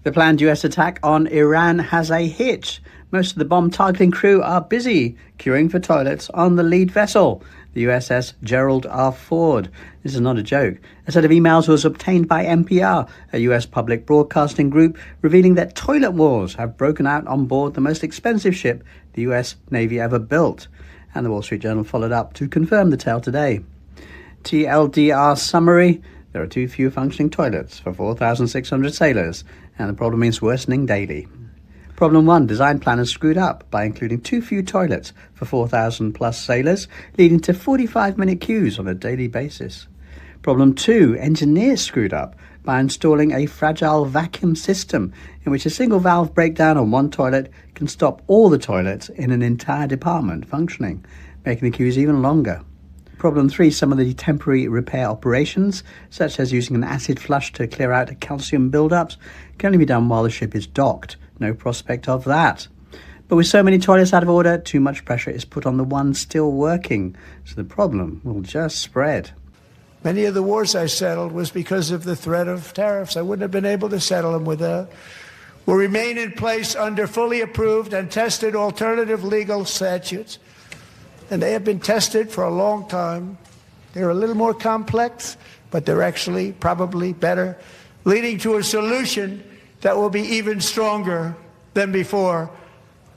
The planned US attack on Iran has a hitch. Most of the bomb-targeting crew are busy queuing for toilets on the lead vessel, the USS Gerald R. Ford. This is not a joke. A set of emails was obtained by NPR, a US public broadcasting group, revealing that toilet wars have broken out on board the most expensive ship the US Navy ever built. And the Wall Street Journal followed up to confirm the tale today. TLDR summary: there are too few functioning toilets for 4,600 sailors, and the problem is worsening daily. Problem 1, design planners screwed up by including too few toilets for 4,000 plus sailors, leading to 45-minute queues on a daily basis. Problem 2, engineers screwed up by installing a fragile vacuum system in which a single valve breakdown on one toilet can stop all the toilets in an entire department functioning, making the queues even longer. Problem 3, some of the temporary repair operations, such as using an acid flush to clear out calcium buildups, can only be done while the ship is docked. No prospect of that. But with so many toilets out of order, too much pressure is put on the ones still working, so the problem will just spread. Many of the wars I settled was because of the threat of tariffs. I wouldn't have been able to settle them without. Will remain in place under fully approved and tested alternative legal statutes. And they have been tested for a long time. They're a little more complex, but they're actually probably better, leading to a solution that will be even stronger than before.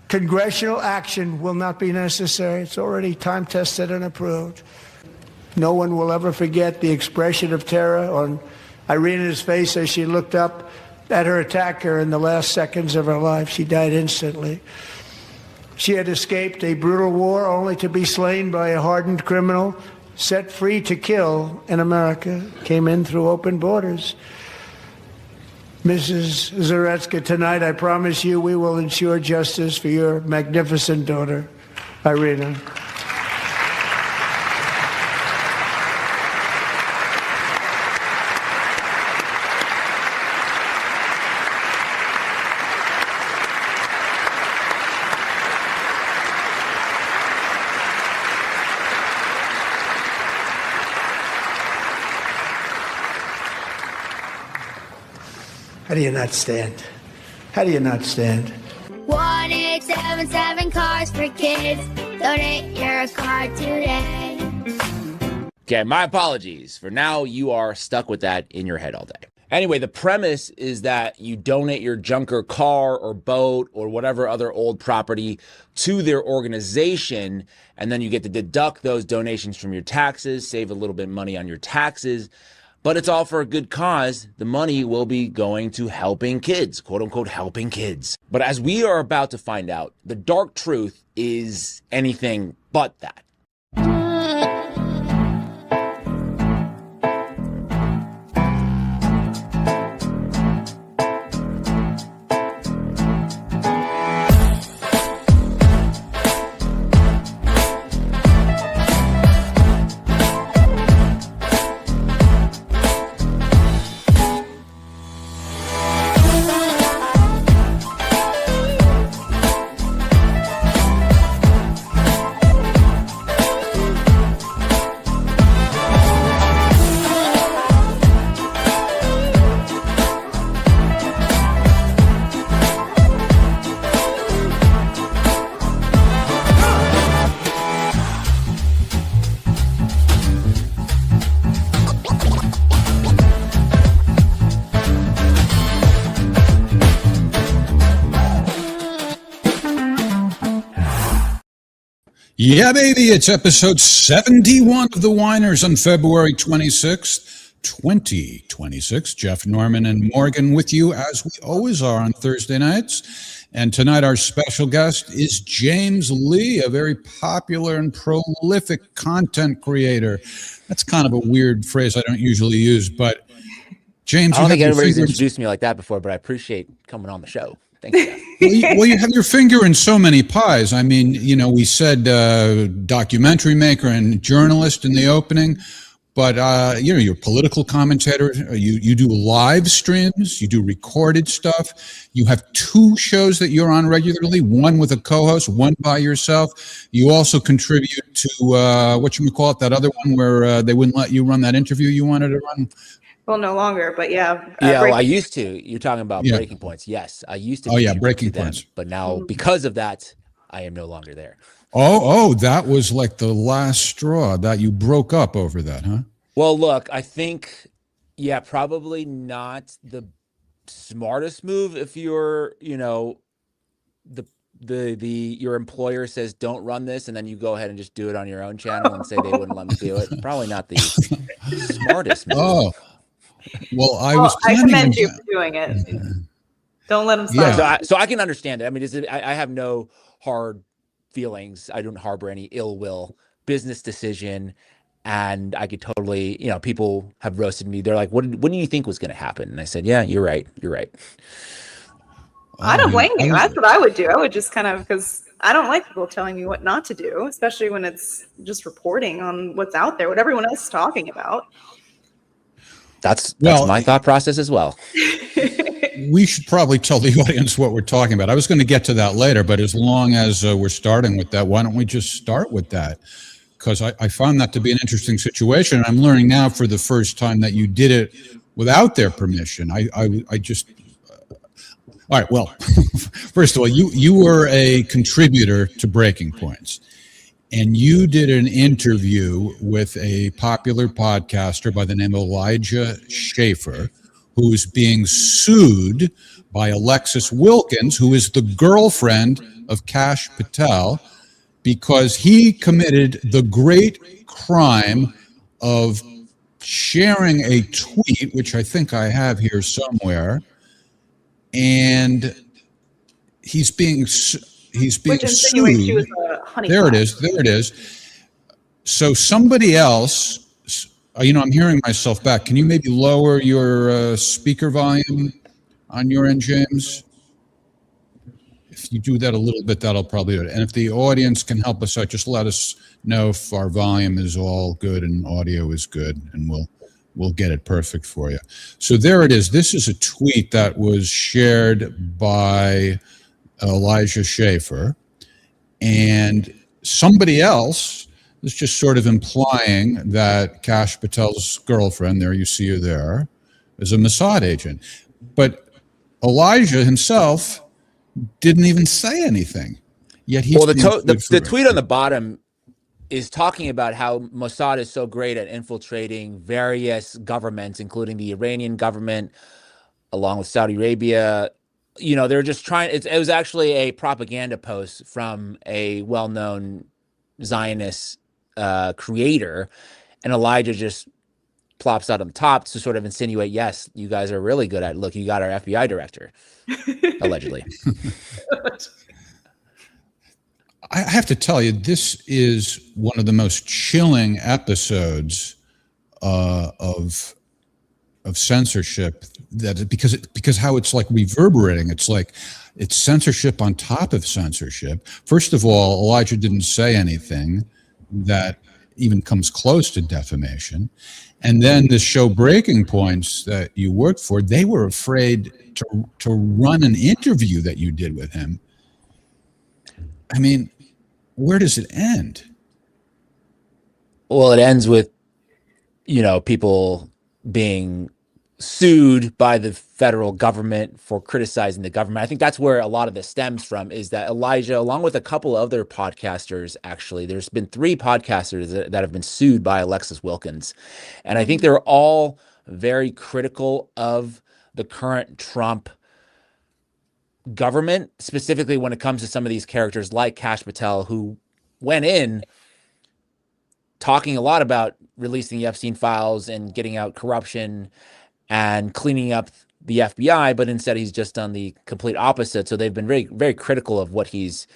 Congressional action will not be necessary. It's already time-tested and approved. No one will ever forget the expression of terror on Irina's face as she looked up at her attacker in the last seconds of her life. She died instantly. She had escaped a brutal war only to be slain by a hardened criminal, set free to kill in America, came in through open borders. Mrs. Zaretsky, tonight I promise you we will ensure justice for your magnificent daughter, Irina. How do you not stand? How do you not stand? 1-877 Cars for Kids. Donate your car today. Okay, my apologies. For now, you are stuck with that in your head all day. Anyway, the premise is that you donate your junker car or boat or whatever other old property to their organization, and then you get to deduct those donations from your taxes, save a little bit of money on your taxes. But it's all for a good cause. The money will be going to helping kids, quote unquote, helping kids. But as we are about to find out, the dark truth is anything but that. Yeah, baby, it's episode 71 of The Whiners on February 26th, 2026. Jeff Norman and Morgan with you, as we always are on Thursday nights. And tonight our special guest is James Lee, a very popular and prolific content creator. That's kind of a weird phrase I don't usually use, but James, I don't think everybody's introduced me like that before, but I appreciate coming on the show. Thank you. Well, you have your finger in so many pies. I mean, you know, we said documentary maker and journalist in the opening, but you know, you're a political commentator. You do live streams. You do recorded stuff. You have two shows that you're on regularly. One with a co-host, one by yourself. You also contribute to what you call it, that other one where they wouldn't let you run that interview you wanted to run. Well, no longer, but yeah. Yeah, well, I used to. You're talking about Yeah. Breaking Points. Yes, I used to Oh, yeah, contribute Breaking to them, Points. but now because of that, I am no longer there. Oh, that was like the last straw that you broke up over that, huh? Well, look, I think, yeah, probably not the smartest move if you're, your employer says don't run this, and then you go ahead and just do it on your own channel and say they wouldn't let me do it. Probably not the smartest move. Oh, well, I Well, was I planning on commend you for doing it. Don't let them Yeah. silence. So I can understand it. I mean, I have no hard feelings. I don't harbor any ill will. Business decision, and I could totally, people have roasted me. They're like, "What do you think was going to happen?" And I said, "Yeah, you're right. You're right." I don't blame I you. was- That's what I would do. I would just kind of, because I don't like people telling me what not to do, especially when it's just reporting on what's out there, what everyone else is talking about. That's Well, my thought process as well. we should probably tell the audience what we're talking about. I was going to get to that later, but as long as we're starting with that, why don't we just start with that? Because I found that to be an interesting situation. I'm learning now for the first time that you did it without their permission. I just all right. Well, first of all, you were a contributor to Breaking Points, and you did an interview with a popular podcaster by the name of Elijah Schaefer, who is being sued by Alexis Wilkins, who is the girlfriend of Kash Patel, because he committed the great crime of sharing a tweet, which I think I have here somewhere, and he's being Which insinuates she was a honey There it pot. is. There it is. So somebody else, I'm hearing myself back. Can you maybe lower your speaker volume on your end, James? If you do that a little bit, that'll probably do it. And if the audience can help us out, just let us know if our volume is all good and audio is good, and we'll get it perfect for you. So there it is. This is a tweet that was shared by Elijah Schaefer, and somebody else is just sort of implying that Kash Patel's girlfriend, there you see her there, is a Mossad agent. But Elijah himself didn't even say anything. Yet he's the tweet on the bottom is talking about how Mossad is so great at infiltrating various governments, including the Iranian government, along with Saudi Arabia. They're just trying. It was actually a propaganda post from a well-known Zionist creator, and Elijah just plops out on the top to sort of insinuate, yes, you guys are really good at it. Look, you got our FBI director, allegedly. I have to tell you, this is one of the most chilling episodes of censorship, because how it's like reverberating. It's like it's censorship on top of censorship. First of all, Elijah didn't say anything that even comes close to defamation. And then the show Breaking Points that you worked for, they were afraid to run an interview that you did with him. I mean, where does it end? Well, it ends with, people being sued by the federal government for criticizing the government. I think that's where a lot of this stems from, is that Elijah, along with a couple other podcasters, actually, there's been 3 podcasters that have been sued by Alexis Wilkins. And I think they're all very critical of the current Trump government, specifically when it comes to some of these characters like Kash Patel, who went in talking a lot about releasing the Epstein files and getting out corruption and cleaning up the FBI, but instead he's just done the complete opposite. So they've been very, very critical of what he's,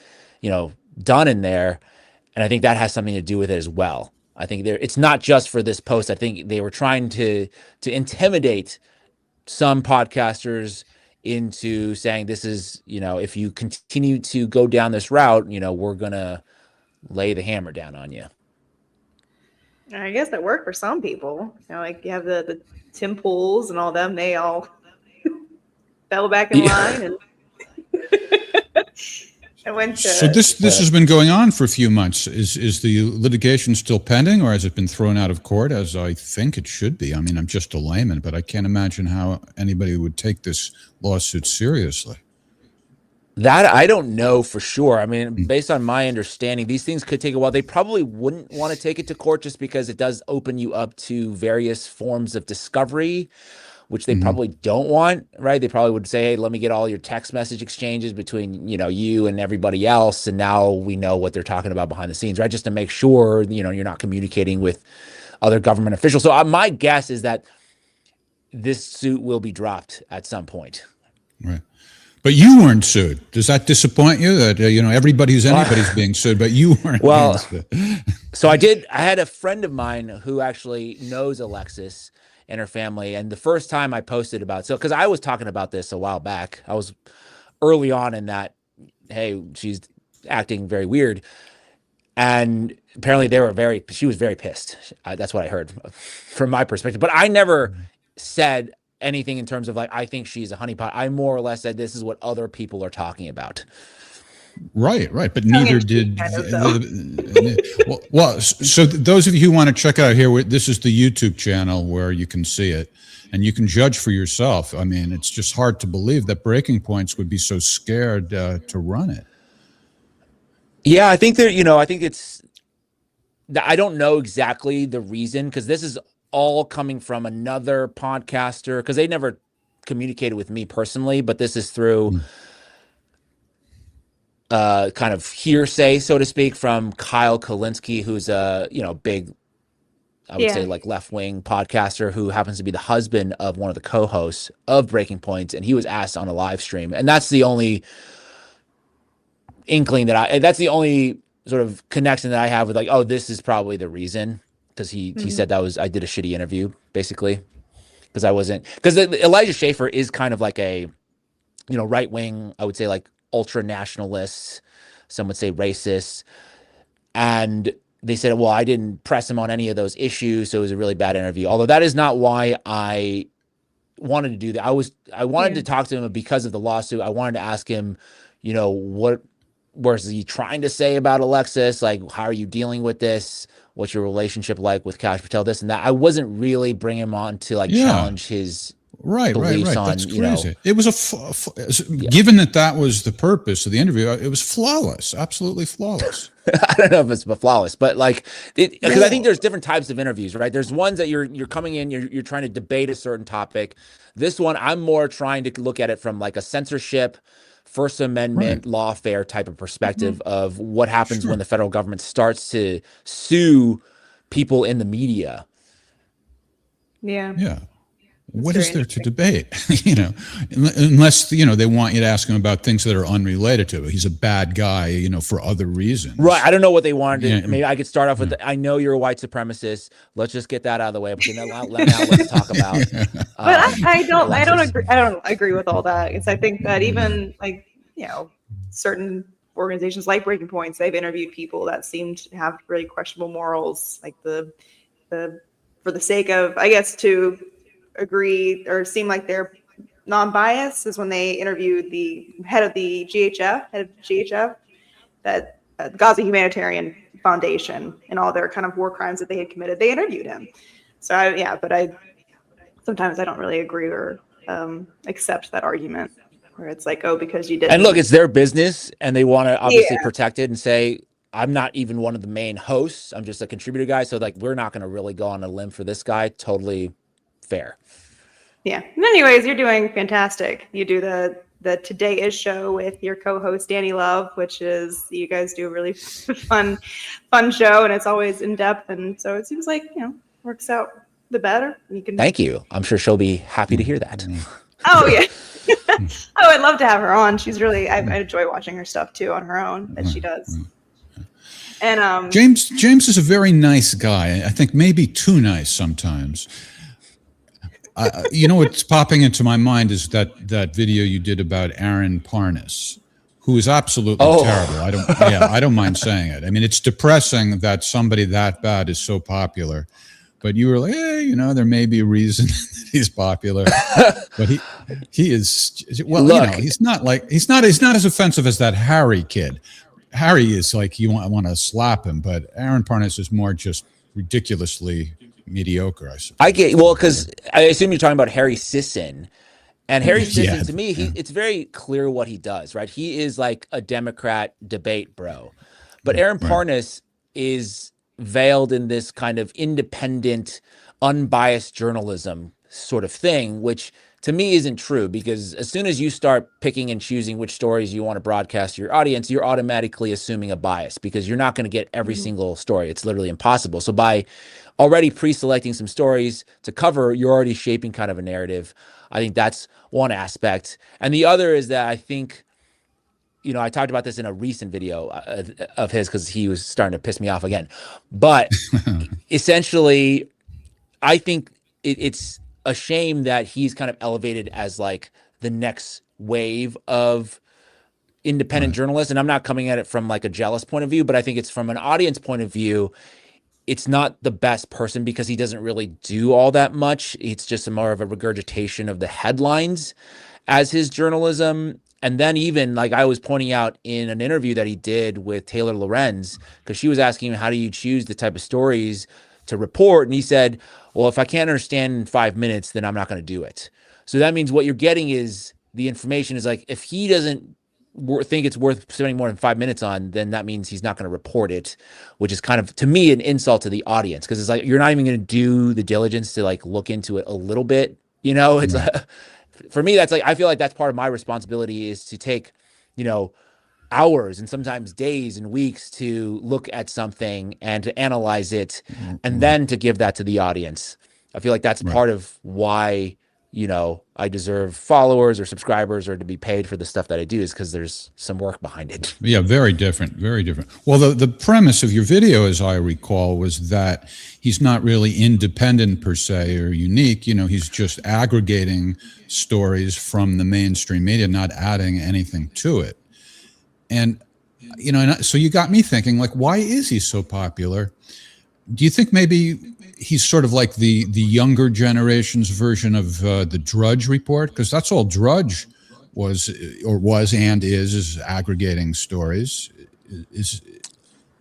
done in there. And I think that has something to do with it as well. I think it's not just for this post. I think they were trying to intimidate some podcasters into saying, this is, if you continue to go down this route, we're going to lay the hammer down on you. I guess that worked for some people. Like you have the Tim Pools and all them, they all fell back in line. And I went to. So this has been going on for a few months. Is the litigation still pending, or has it been thrown out of court, as I think it should be? I mean, I'm just a layman, but I can't imagine how anybody would take this lawsuit seriously. That I don't know for sure. I mean, based on my understanding, these things could take a while. They probably wouldn't want to take it to court just because it does open you up to various forms of discovery, which they probably don't want, right? They probably would say, hey, let me get all your text message exchanges between, you and everybody else. And now we know what they're talking about behind the scenes, right? Just to make sure, you're not communicating with other government officials. So my guess is that this suit will be dropped at some point. Right. But you weren't sued. Does that disappoint you that, anybody's being sued, but you weren't being sued? So I had a friend of mine who actually knows Alexis and her family. And the first time I posted because I was talking about this a while back, I was early on in that, hey, she's acting very weird. And apparently she was very pissed. That's what I heard from my perspective. But I never said anything in terms of I think she's a honeypot. I more or less said this is what other people are talking about. Right. But neither did. So those of you who want to check out here, this is the YouTube channel where you can see it and you can judge for yourself. I mean, it's just hard to believe that Breaking Points would be so scared to run it. Yeah, I think I don't know exactly the reason, because this is all coming from another podcaster, because they never communicated with me personally, but this is through kind of hearsay, so to speak, from Kyle Kalinske, who's a big, I would say left-wing podcaster who happens to be the husband of one of the co-hosts of Breaking Points, and he was asked on a live stream, and that's the only inkling that's the only sort of connection that I have with this is probably the reason, because he said I did a shitty interview basically, because Elijah Schaffer is kind of like a right-wing, I would say ultra nationalists, some would say racist, and they said, well, I didn't press him on any of those issues, so it was a really bad interview. Although that is not why I wanted to do that. I wanted to talk to him because of the lawsuit. I wanted to ask him, what was he trying to say about Alexis? How are you dealing with this? What's your relationship like with Kash Patel? This and that. I wasn't really bringing him on to challenge his beliefs on, That's crazy. It was given that was the purpose of the interview, it was flawless, absolutely flawless. I don't know if it's flawless, but because I think there's different types of interviews, right? There's ones that you're coming in, you're trying to debate a certain topic. This one, I'm more trying to look at it from a censorship, First Amendment, lawfare type of perspective of what happens when the federal government starts to sue people in the media. Yeah. What is there to debate? Unless they want you to ask him about things that are unrelated to it. He's a bad guy, for other reasons. Right. I don't know what they wanted to. Maybe I could start off with, I know you're a white supremacist. Let's just get that out of the way. But now let's talk about. But I don't agree with all that, because I think that even certain organizations like Breaking Points, they've interviewed people that seem to have really questionable morals, for the sake of, I guess, to agree or seem like they're non-biased, is when they interviewed the head of GHF, that Gaza Humanitarian Foundation, and all their kind of war crimes that they had committed. They interviewed him. So sometimes I don't really agree or accept that argument, where it's because you did. And look, it's their business, and they want to obviously protect it and say, I'm not even one of the main hosts. I'm just a contributor guy. So we're not going to really go on a limb for this guy. Totally fair. Yeah. Anyways, you're doing fantastic. You do the Today Is show with your co-host Danny Love, which is, you guys do a really fun show, and it's always in depth, and so it seems works out the better. Thank you. I'm sure she'll be happy to hear that. Oh yeah. Oh, I'd love to have her on. She's really, I enjoy watching her stuff too on her own that she does. And James is a very nice guy. I think maybe too nice sometimes. What's popping into my mind is that video you did about Aaron Parnas, who is absolutely terrible. I don't mind saying it. I mean, it's depressing that somebody that bad is so popular, but you were like, hey, there may be a reason that he's popular. But he is, well, Look, he's not as offensive as that Harry kid. Harry is like, you want to slap him, but Aaron Parnas is more just ridiculously mediocre, I suppose. I get, well, because I assume you're talking about Harry Sisson. And Harry Sisson, to me, it's very clear what he does, right? He is like a Democrat debate bro. But Aaron Parnas is veiled in this kind of independent, unbiased journalism sort of thing, which to me isn't true, because as soon as you start picking and choosing which stories you want to broadcast to your audience, you're automatically assuming a bias, because you're not going to get every single story. It's literally impossible. So by already pre-selecting some stories to cover, you're already shaping kind of a narrative. I think that's one aspect. And the other is that I think, I talked about this in a recent video of his, because he was starting to piss me off again. But essentially, I think it's a shame that he's kind of elevated as like the next wave of independent journalists. And I'm not coming at it from like a jealous point of view, but I think it's from an audience point of view. It's not the best person because he doesn't really do all that much. It's just more of a regurgitation of the headlines as his journalism. And then even like I was pointing out in an interview that he did with Taylor Lorenz, because she was asking him, how do you choose the type of stories to report? And he said, well, if I can't understand in 5 minutes, then I'm not going to do it. So that means what you're getting is the information is like, if he doesn't think it's worth spending more than 5 minutes on, then that means he's not going to report it, which is kind of, to me, an insult to the audience, because it's like you're not even going to do the diligence to like look into it a little bit. It's for me, that's like, I feel like that's part of my responsibility, is to take hours and sometimes days and weeks to look at something and to analyze it, and then to give that to the audience. I feel like that's part of why I deserve followers or subscribers or to be paid for the stuff that I do, is because there's some work behind it. Yeah, very different, very different. Well, the premise of your video, as I recall, was that he's not really independent per se or unique. He's just aggregating stories from the mainstream media, not adding anything to it. And, so you got me thinking, like, why is he so popular? Do you think maybe he's sort of like the younger generation's version of the Drudge Report? Because that's all Drudge was and is aggregating stories.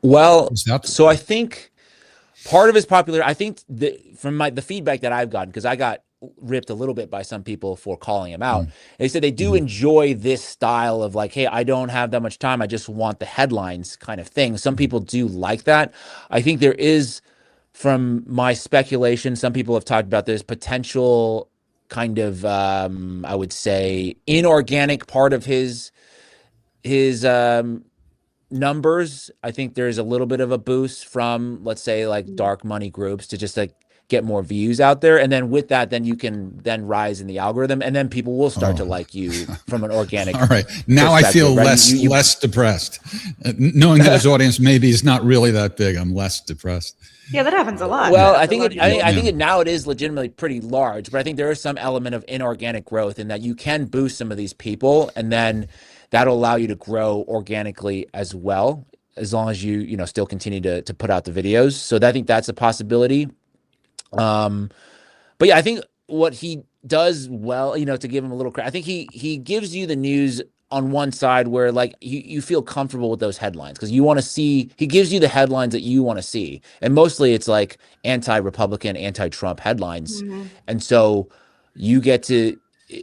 So I think part of his popularity, I think from the feedback that I've gotten, because I got ripped a little bit by some people for calling him out. They said they do enjoy this style of like, hey, I don't have that much time, I just want the headlines kind of thing. Some people do like that. I think there is, from my speculation, some people have talked about this potential kind of, I would say, inorganic part of his numbers. I think there's a little bit of a boost from, let's say, like dark money groups to just like get more views out there. And then with that, then you can then rise in the algorithm, and then people will start to like you from an organic. All right. Now I feel right? less depressed. Knowing that his audience maybe is not really that big, I'm less depressed. Yeah, that happens a lot. Well, I think now it is legitimately pretty large, but I think there is some element of inorganic growth in that you can boost some of these people, and then that'll allow you to grow organically as well, as long as you still continue to put out the videos. So I think that's a possibility. But yeah, I think what he does well, to give him a little credit, I think he gives you the news on one side where like you feel comfortable with those headlines, because you want to see, he gives you the headlines that you want to see. And mostly it's like anti-Republican, anti-Trump headlines. And so you get to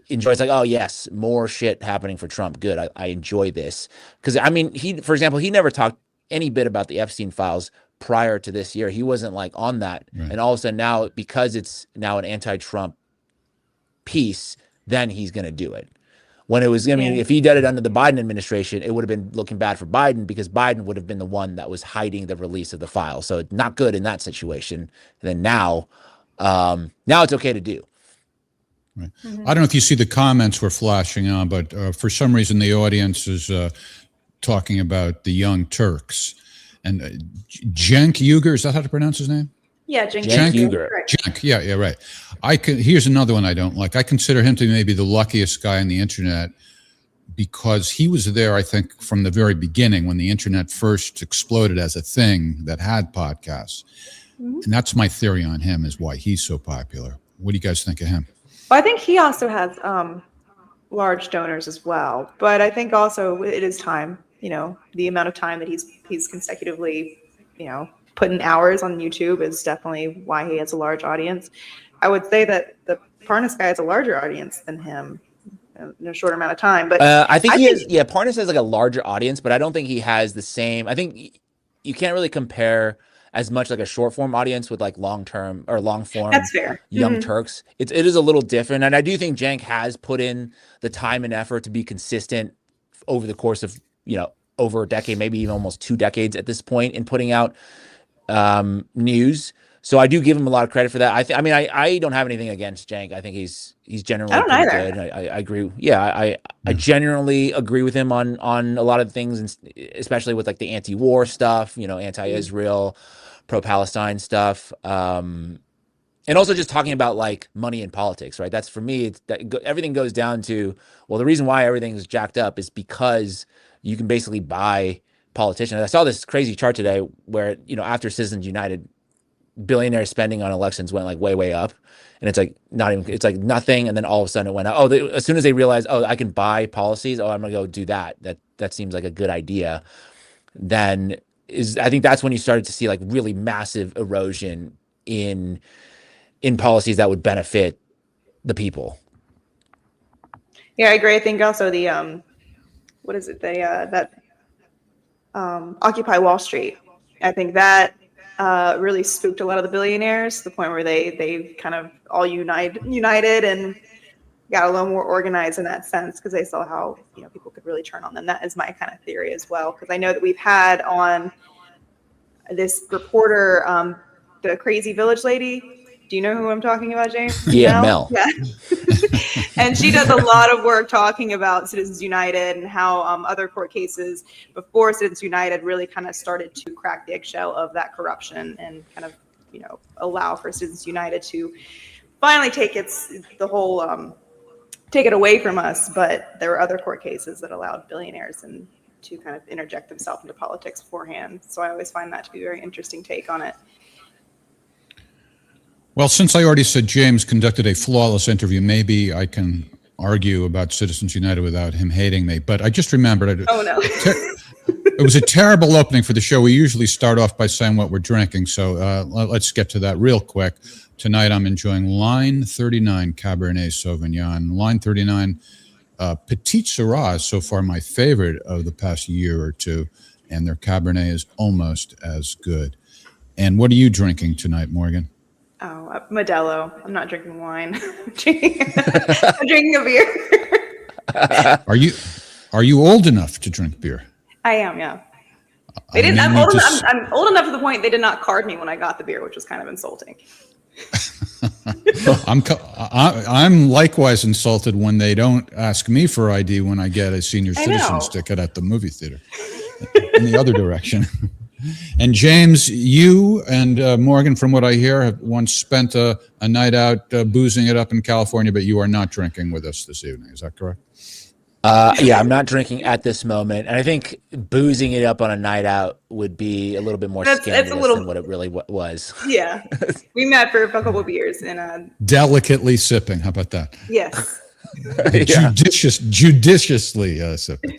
enjoy, it's like, oh yes, more shit happening for Trump. Good. I enjoy this. Because I mean, for example, he never talked any bit about the Epstein files prior to this year. He wasn't like on that. Right. And all of a sudden now, because it's now an anti-Trump piece, then he's going to do it. When it was, if he did it under the Biden administration, it would have been looking bad for Biden, because Biden would have been the one that was hiding the release of the file. So not good in that situation. And then now it's okay to do. Right. I don't know if you see the comments we're flashing on, but for some reason the audience is talking about the Young Turks. And Cenk Uygur, is that how to pronounce his name? Yeah, Cenk Uygur. Cenk, yeah, right. Here's another one I don't like. I consider him to be maybe the luckiest guy on the internet, because he was there, I think, from the very beginning when the internet first exploded as a thing that had podcasts. And that's my theory on him, is why he's so popular. What do you guys think of him? Well, I think he also has large donors as well, but I think also it is time. The amount of time that he's consecutively, putting hours on YouTube is definitely why he has a large audience. I would say that the Parnas guy has a larger audience than him in a shorter amount of time. But I think he has. Yeah, Parnas has like a larger audience, but I don't think he has the same. I think you can't really compare as much like a short form audience with like long term or long form. That's fair. Young Turks. It is a little different, and I do think Cenk has put in the time and effort to be consistent over the course of over a decade, maybe even almost 2 decades at this point, in putting out news. So I do give him a lot of credit for that. I don't have anything against Cenk. I think he's generally pretty good. I agree. Yeah, I generally agree with him on a lot of things, and especially with like the anti-war stuff, anti-Israel, pro-Palestine stuff, and also just talking about like money and politics, right? That's, for me, everything goes down to, well, the reason why everything is jacked up is because you can basically buy politicians. I saw this crazy chart today where after Citizens United, billionaire spending on elections went like way up, and it's like nothing, and then all of a sudden it went up. As soon as they realized, I can buy policies, I'm gonna go do that seems like a good idea, then I think that's when you started to see like really massive erosion in policies that would benefit the people. Yeah, I agree. I think also the what is it, that Occupy Wall Street, I think that really spooked a lot of the billionaires to the point where they kind of all united and got a little more organized in that sense, because they saw how people could really turn on them. That is my kind of theory as well, because I know that we've had on this reporter, the crazy village lady. Do you know who I'm talking about, James? Yeah, Mel. Yeah. And she does a lot of work talking about Citizens United and how other court cases before Citizens United really kind of started to crack the eggshell of that corruption and kind of, allow for Citizens United to finally take it away from us. But there were other court cases that allowed billionaires to kind of interject themselves into politics beforehand. So I always find that to be a very interesting take on it. Well, since I already said James conducted a flawless interview, maybe I can argue about Citizens United without him hating me. But I just remembered. Oh, no. It was a terrible opening for the show. We usually start off by saying what we're drinking. So let's get to that real quick. Tonight I'm enjoying Line 39 Cabernet Sauvignon. Line 39 Petite Syrah is so far my favorite of the past year or two. And their Cabernet is almost as good. And what are you drinking tonight, Morgan? Oh, Modelo. I'm not drinking wine. I'm drinking a beer. Are you old enough to drink beer? I am, yeah. I'm old enough to the point they did not card me when I got the beer, which was kind of insulting. I'm likewise insulted when they don't ask me for ID when I get a senior citizens ticket at the movie theater. In the other direction. And James, you and Morgan, from what I hear, have once spent a night out boozing it up in California, but you are not drinking with us this evening. Is that correct? Yeah, I'm not drinking at this moment. And I think boozing it up on a night out would be a little bit more scandalous than what it really was. Yeah. We met for a couple of beers. Delicately sipping. How about that? Yes. Judiciously sipping.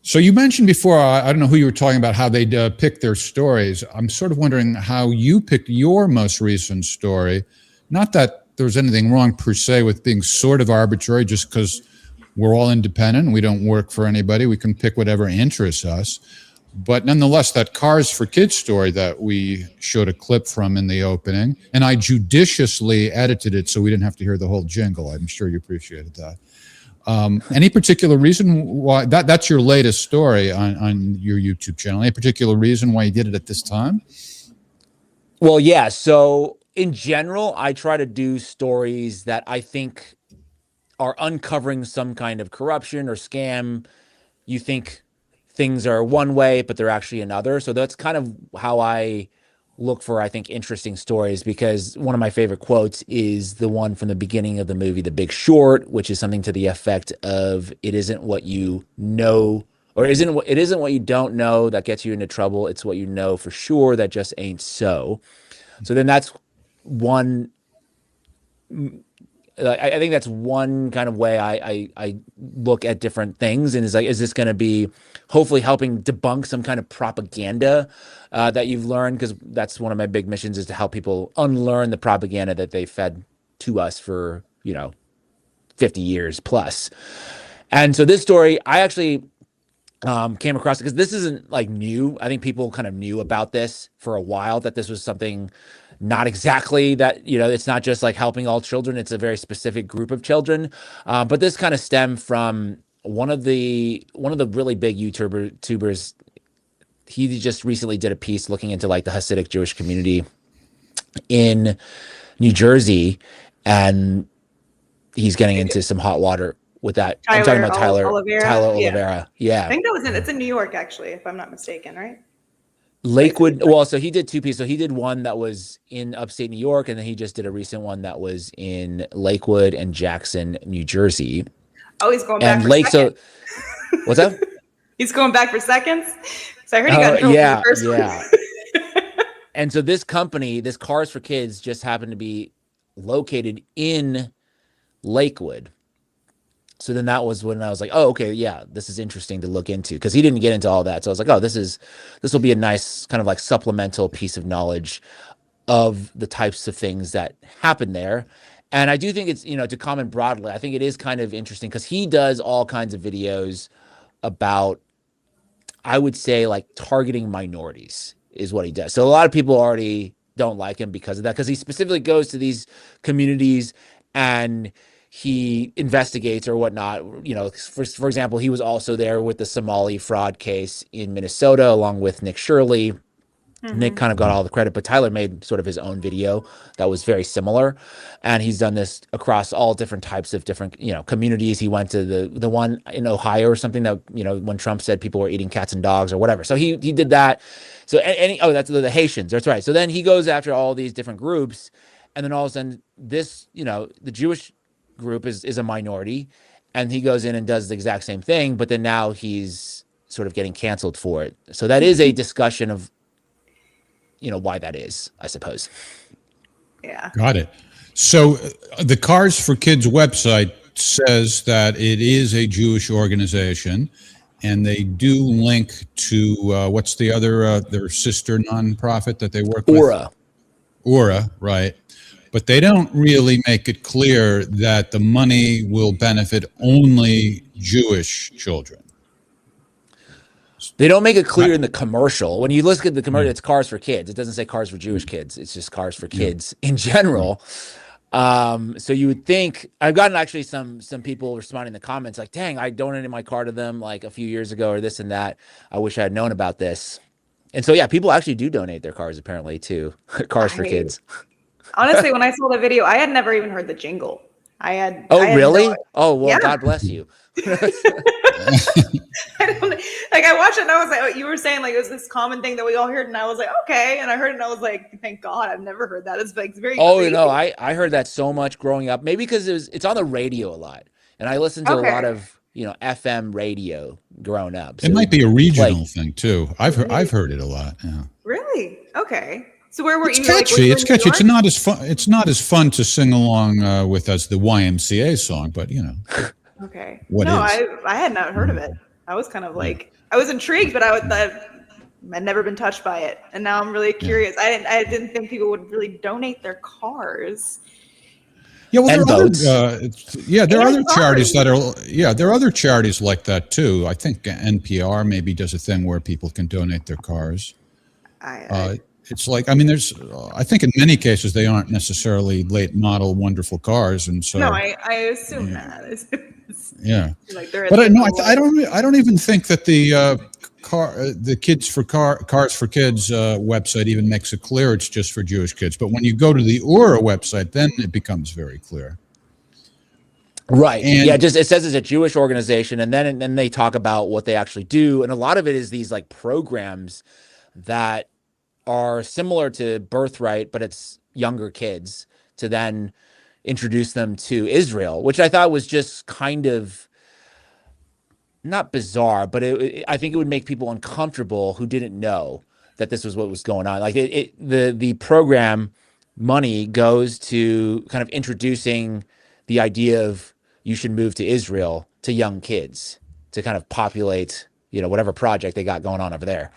So you mentioned before, I don't know who you were talking about, how they pick their stories. I'm sort of wondering how you picked your most recent story. Not that there's anything wrong per se with being sort of arbitrary, just because we're all independent. We don't work for anybody. We can pick whatever interests us. But nonetheless, that Cars for Kids story that we showed a clip from in the opening, and I judiciously edited it so we didn't have to hear the whole jingle. I'm sure you appreciated that. Any particular reason why that's your latest story on your YouTube channel? Any particular reason why you did it at this time? Well, yeah. So in general, I try to do stories that I think are uncovering some kind of corruption or scam. You think things are one way, but they're actually another. So that's kind of how I look for, I think, interesting stories, because one of my favorite quotes is the one from the beginning of the movie The Big Short, which is something to the effect of, "It isn't what you know Or it isn't what you don't know that gets you into trouble. It's what you know for sure that just ain't so. So then that's one. I think that's one kind of way I look at different things, and is like, is this going to be hopefully helping debunk some kind of propaganda that you've learned? Because that's one of my big missions, is to help people unlearn the propaganda that they fed to us for 50 years plus. And so this story, I actually came across it because this isn't like new. I think people kind of knew about this for a while, that this was something not exactly that, it's not just like helping all children. It's a very specific group of children. But this kind of stemmed from one of the really big YouTubers. He just recently did a piece looking into like the Hasidic Jewish community in New Jersey, and he's getting into some hot water with that. I'm talking about Tyler Oliveira. Yeah. I think it's in New York, actually, if I'm not mistaken, right? Lakewood. Well, so he did two pieces. So he did one that was in upstate New York, and then he just did a recent one that was in Lakewood and Jackson, New Jersey. Oh, he's going back for seconds. So, what's that? He's going back for seconds? So I heard he got in trouble for the first one. And so this company, this Cars for Kids, just happened to be located in Lakewood. So then that was when I was like, oh, okay, yeah, this is interesting to look into, because he didn't get into all that. So I was like, oh, this will be a nice kind of like supplemental piece of knowledge of the types of things that happen there. And I do think it's, to comment broadly, I think it is kind of interesting because he does all kinds of videos about, I would say, like targeting minorities is what he does. So a lot of people already don't like him because of that, because he specifically goes to these communities and he investigates or whatnot. For example, he was also there with the Somali fraud case in Minnesota, along with Nick Shirley. Mm-hmm. Nick kind of got all the credit, but Tyler made sort of his own video that was very similar. And he's done this across all different types of different, communities. He went to the one in Ohio or something that, when Trump said people were eating cats and dogs or whatever. So he did that. So that's the Haitians. That's right. So then he goes after all these different groups. And then all of a sudden this, the Jewish group is a minority, and he goes in and does the exact same thing, but then now he's sort of getting canceled for it. So that is a discussion of why that is, I suppose. Yeah, got it. So the Cars for Kids website says that it is a Jewish organization, and they do link to what's the other their sister nonprofit that they work with? Aura, right. But they don't really make it clear that the money will benefit only Jewish children. They don't make it clear in the commercial. When you look at the commercial, it's Cars for Kids. It doesn't say Cars for Jewish kids. It's just Cars for Kids in general. So you would think, I've gotten actually some people responding in the comments like, dang, I donated my car to them like a few years ago or this and that. I wish I had known about this. And so, yeah, people actually do donate their cars apparently to Cars for Kids. Honestly, when I saw the video, I had never even heard the jingle. Really? Oh, well, yeah. God bless you. I watched it and I was like, oh, you were saying like it was this common thing that we all heard, and I was like, okay. And I heard it and I was like, thank God, I've never heard that. It's like very crazy. I heard that so much growing up. Maybe because it's on the radio a lot, and I listened to a lot of FM radio growing up. So it might be a regional thing too. I've heard it a lot. Yeah. Really? Okay. So where were you? Catchy. It's catchy. It's not as fun. It's not as fun to sing along with as the YMCA song, but Okay. I had not heard of it. I was kind of like, I was intrigued, but I'd never been touched by it, and now I'm really curious. I didn't think people would really donate their cars. Yeah, well, and boats. There are other charities that are. There are other charities like that too. I think NPR maybe does a thing where people can donate their cars. It's like, there's, I think in many cases they aren't necessarily late model wonderful cars, and so. No, I assume that. Yeah. Like but I don't even think that the Kids for Cars for Kids website even makes it clear it's just for Jewish kids. But when you go to the Aura website, then it becomes very clear. Right. And it says it's a Jewish organization, and then they talk about what they actually do, and a lot of it is these like programs that are similar to Birthright, but it's younger kids, to then introduce them to Israel, which I thought was just kind of not bizarre, but I think it would make people uncomfortable who didn't know that this was what was going on. Like the program money goes to kind of introducing the idea of you should move to Israel to young kids to kind of populate, whatever project they got going on over there.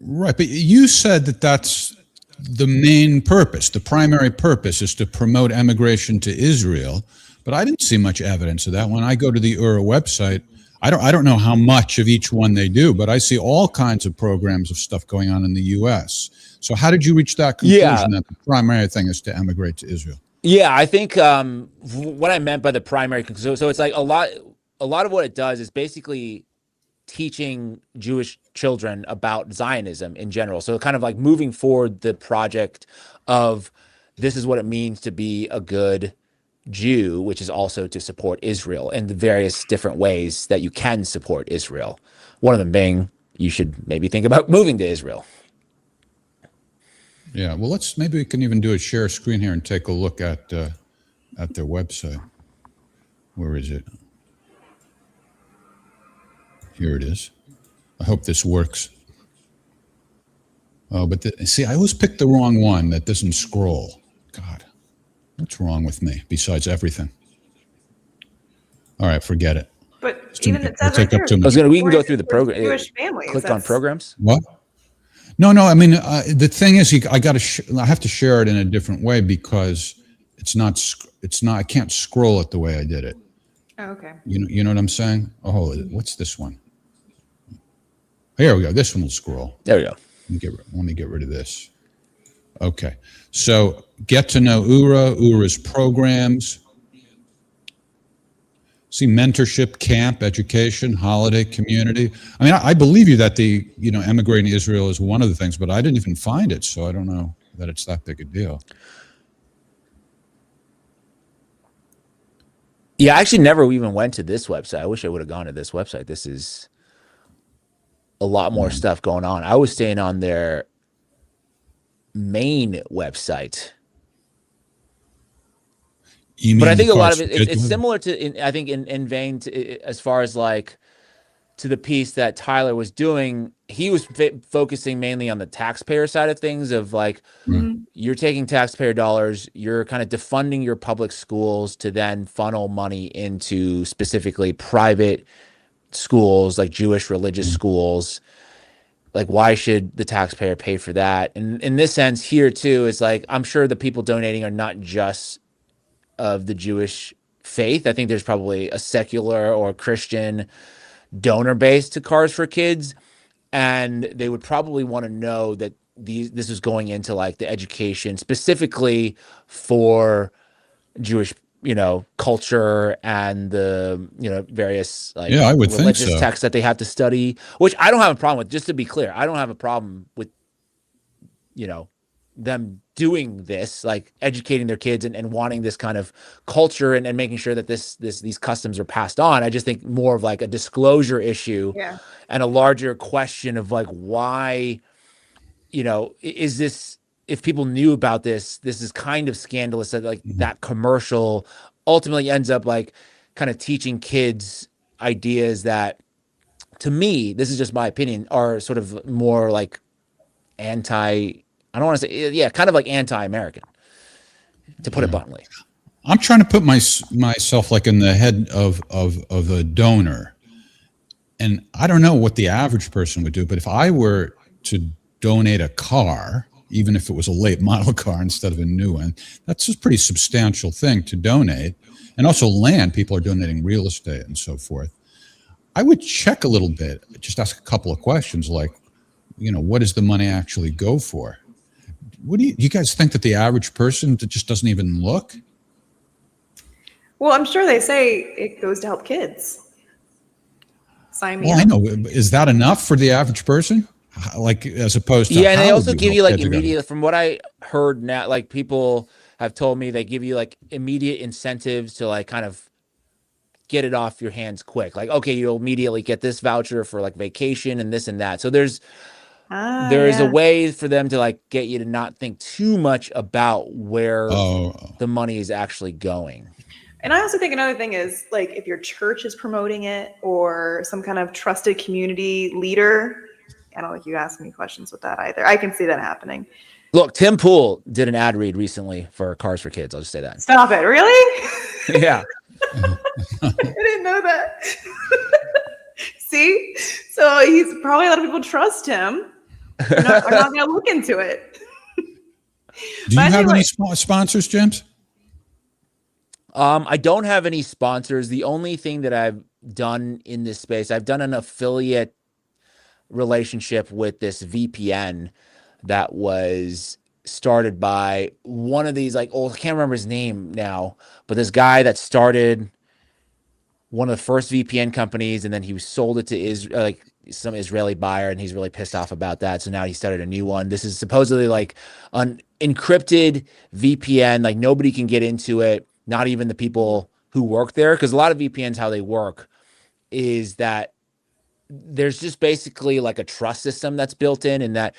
Right, but you said that that's the main purpose. The primary purpose is to promote emigration to Israel, but I didn't see much evidence of that. When I go to the URA website, I don't know how much of each one they do, but I see all kinds of programs of stuff going on in the U.S. So how did you reach that conclusion that the primary thing is to emigrate to Israel? Yeah, I think what I meant by the primary, so it's like a lot of what it does is basically teaching Jewish children about Zionism in general. So kind of like moving forward the project of this is what it means to be a good Jew, which is also to support Israel in the various different ways that you can support Israel. One of them being you should maybe think about moving to Israel. Yeah, well, maybe we can even do a share screen here and take a look at their website. Where is it? Here it is. I hope this works. Oh, but see, I always pick the wrong one that doesn't scroll. God, what's wrong with me besides everything? All right, forget it. But even it says right there, we can go through the program. Jewish families. Click on programs. What? No. I mean, the thing is, I have to share it in a different way because it's not. I can't scroll it the way I did it. Oh, okay. You know what I'm saying? Oh, what's this one? Here we go. This one will scroll. There we go. Let me get rid of this. Okay. So get to know URA's programs. See mentorship, camp, education, holiday, community. I mean, I believe you that emigrating to Israel is one of the things, but I didn't even find it, so I don't know that it's that big a deal. Yeah, I actually never even went to this website. I wish I would have gone to this website. This is a lot more stuff going on. I was staying on their main website. But I think a lot of it's similar to, I think in vein to, as far as like to the piece that Tyler was doing, he was focusing mainly on the taxpayer side of things of like, you're taking taxpayer dollars, you're kind of defunding your public schools to then funnel money into specifically private schools, like Jewish religious schools. Like, why should the taxpayer pay for that? And in this sense here too, it's like, I'm sure the people donating are not just of the Jewish faith. I think there's probably a secular or Christian donor base to Cars for Kids, and they would probably want to know that this is going into like the education specifically for Jewish culture and the various like I would religious think so. texts that they have to study, which I don't have a problem with. Just to be clear, I don't have a problem with them doing this, like educating their kids and wanting this kind of culture and making sure that these customs are passed on. I just think more of like a disclosure issue and a larger question of like, why, is this, if people knew about this is kind of scandalous that like that commercial ultimately ends up like kind of teaching kids ideas that, to me, this is just my opinion, are sort of more like I don't want to say, kind of like anti-American, to put it bluntly. I'm trying to put myself like in the head of a donor, and I don't know what the average person would do, but if I were to donate a car, even if it was a late model car instead of a new one, that's a pretty substantial thing to donate. And also land, people are donating real estate and so forth. I would check a little bit, just ask a couple of questions like, what does the money actually go for? What do you guys think that the average person that just doesn't even look? Well, I'm sure they say it goes to help kids. Sign me up. I know. Is that enough for the average person? Like, as opposed to and they also give you like immediate, from what I heard now, like people have told me they give you like immediate incentives to like kind of get it off your hands quick. Like, okay, you'll immediately get this voucher for like vacation and this and that. So there is a way for them to like get you to not think too much about where the money is actually going. And I also think another thing is, like, if your church is promoting it or some kind of trusted community leader, I don't think you ask any questions with that either. I can see that happening. Look, Tim Pool did an ad read recently for Cars for Kids. I'll just say that. Stop it. Really? Yeah. I didn't know that. See? So he's probably, a lot of people trust him. Are not going to look into it. Do you have any sponsors, James? I don't have any sponsors. The only thing that I've done in this space, I've done an affiliate relationship with this VPN that was started by one of these, like, I can't remember his name now, but this guy that started one of the first VPN companies, and then he sold it to some Israeli buyer, and he's really pissed off about that. So now he started a new one. This is supposedly like an encrypted VPN, like nobody can get into it, not even the people who work there. Because a lot of VPNs, how they work is that there's just basically like a trust system that's built in that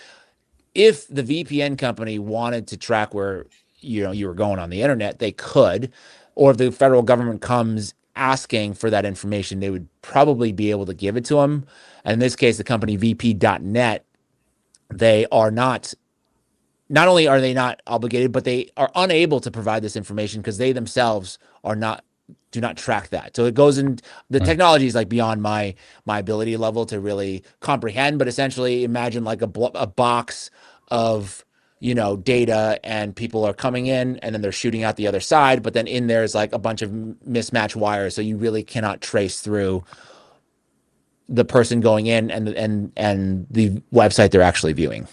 if the VPN company wanted to track where you were going on the internet, they could. Or if the federal government comes asking for that information, they would probably be able to give it to them. And in this case, the company VP.net, they are not only are they not obligated, but they are unable to provide this information because they themselves do not track that. So it goes in, the technology is like beyond my ability level to really comprehend, but essentially imagine like a box of data, and people are coming in and then they're shooting out the other side, but then in there's like a bunch of mismatched wires, so you really cannot trace through the person going in and the website they're actually viewing.